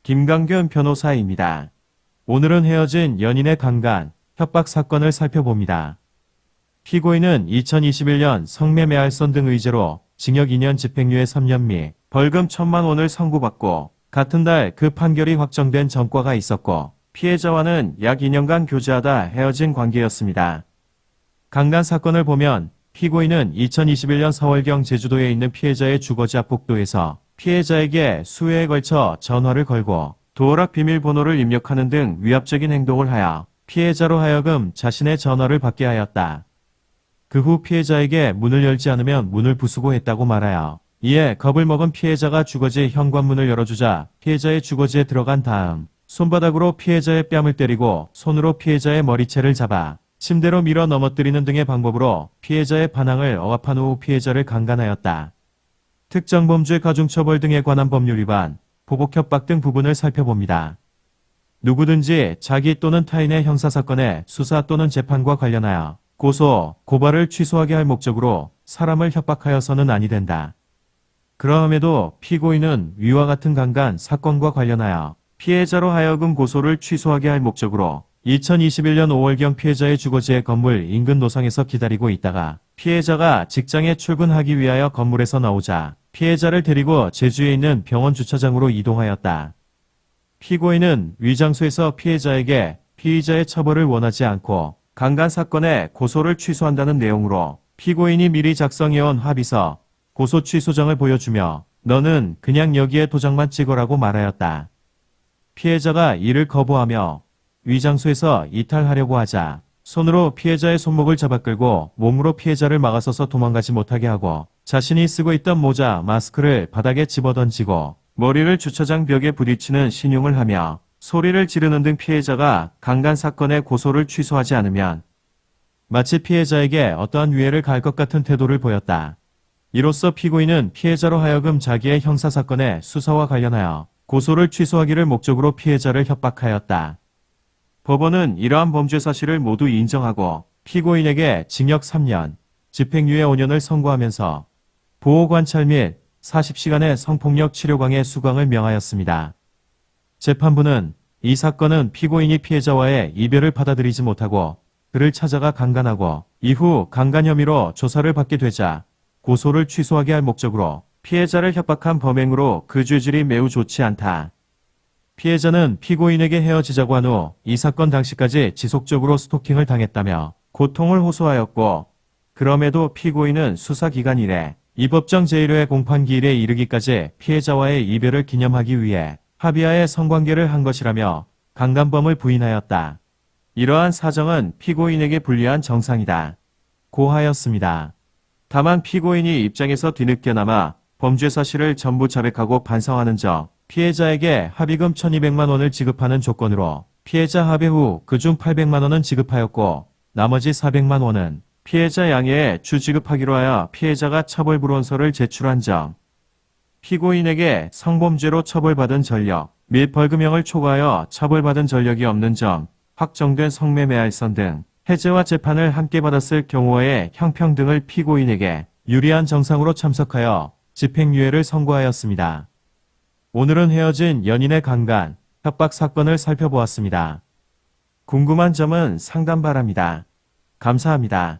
김강균 변호사입니다. 오늘은 헤어진 연인의 강간, 협박 사건을 살펴봅니다. 피고인은 2021년 성매매할선 등 의제로 징역 2년 집행유예 3년 및 벌금 1,000만 원을 선고받고 같은 달 그 판결이 확정된 전과가 있었고 피해자와는 약 2년간 교제하다 헤어진 관계였습니다. 강간 사건을 보면 피고인은 2021년 4월경 제주도에 있는 피해자의 주거지 앞 복도에서 피해자에게 수회에 걸쳐 전화를 걸고 도어락 비밀번호를 입력하는 등 위압적인 행동을 하여 피해자로 하여금 자신의 전화를 받게 하였다. 그 후 피해자에게 문을 열지 않으면 문을 부수고 했다고 말하여 이에 겁을 먹은 피해자가 주거지 현관문을 열어주자 피해자의 주거지에 들어간 다음 손바닥으로 피해자의 뺨을 때리고 손으로 피해자의 머리채를 잡아 침대로 밀어 넘어뜨리는 등의 방법으로 피해자의 반항을 억압한 후 피해자를 강간하였다. 특정범죄 가중처벌 등에 관한 법률 위반, 보복협박 등 부분을 살펴봅니다. 누구든지 자기 또는 타인의 형사사건의 수사 또는 재판과 관련하여 고소, 고발을 취소하게 할 목적으로 사람을 협박하여서는 아니 된다. 그러함에도 피고인은 위와 같은 강간 사건과 관련하여 피해자로 하여금 고소를 취소하게 할 목적으로 2021년 5월경 피해자의 주거지의 건물 인근 노상에서 기다리고 있다가 피해자가 직장에 출근하기 위하여 건물에서 나오자 피해자를 데리고 제주에 있는 병원 주차장으로 이동하였다. 피고인은 위장소에서 피해자에게 피의자의 처벌을 원하지 않고 강간 사건의 고소를 취소한다는 내용으로 피고인이 미리 작성해온 합의서, 고소 취소장을 보여주며 너는 그냥 여기에 도장만 찍어라고 말하였다. 피해자가 이를 거부하며 위장소에서 이탈하려고 하자 손으로 피해자의 손목을 잡아 끌고 몸으로 피해자를 막아서서 도망가지 못하게 하고 자신이 쓰고 있던 모자, 마스크를 바닥에 집어던지고 머리를 주차장 벽에 부딪히는 신용을 하며 소리를 지르는 등 피해자가 강간 사건의 고소를 취소하지 않으면 마치 피해자에게 어떠한 위해를 가할 것 같은 태도를 보였다. 이로써 피고인은 피해자로 하여금 자기의 형사사건의 수사와 관련하여 고소를 취소하기를 목적으로 피해자를 협박하였다. 법원은 이러한 범죄 사실을 모두 인정하고 피고인에게 징역 3년, 집행유예 5년을 선고하면서 보호관찰 및 40시간의 성폭력 치료강의 수강을 명하였습니다. 재판부는 이 사건은 피고인이 피해자와의 이별을 받아들이지 못하고 그를 찾아가 강간하고 이후 강간 혐의로 조사를 받게 되자 고소를 취소하게 할 목적으로 피해자를 협박한 범행으로 그 죄질이 매우 좋지 않다. 피해자는 피고인에게 헤어지자고 한 후 이 사건 당시까지 지속적으로 스토킹을 당했다며 고통을 호소하였고 그럼에도 피고인은 수사기간 이래 이 법정 제1회 공판기일에 이르기까지 피해자와의 이별을 기념하기 위해 합의하에 성관계를 한 것이라며 강간범을 부인하였다. 이러한 사정은 피고인에게 불리한 정상이다. 고하였습니다. 다만 피고인이 입장에서 뒤늦게나마 범죄 사실을 전부 자백하고 반성하는 점, 피해자에게 합의금 1,200만 원을 지급하는 조건으로 피해자 합의 후 그중 800만 원은 지급하였고 나머지 400만 원은 피해자 양해에 주지급하기로 하여 피해자가 처벌불원서를 제출한 점, 피고인에게 성범죄로 처벌받은 전력 및 벌금형을 초과하여 처벌받은 전력이 없는 점, 확정된 성매매할선 등 해제와 재판을 함께 받았을 경우의 형평 등을 피고인에게 유리한 정상으로 참석하여 집행유예를 선고하였습니다. 오늘은 헤어진 연인의 강간, 협박 사건을 살펴보았습니다. 궁금한 점은 상담 바랍니다. 감사합니다.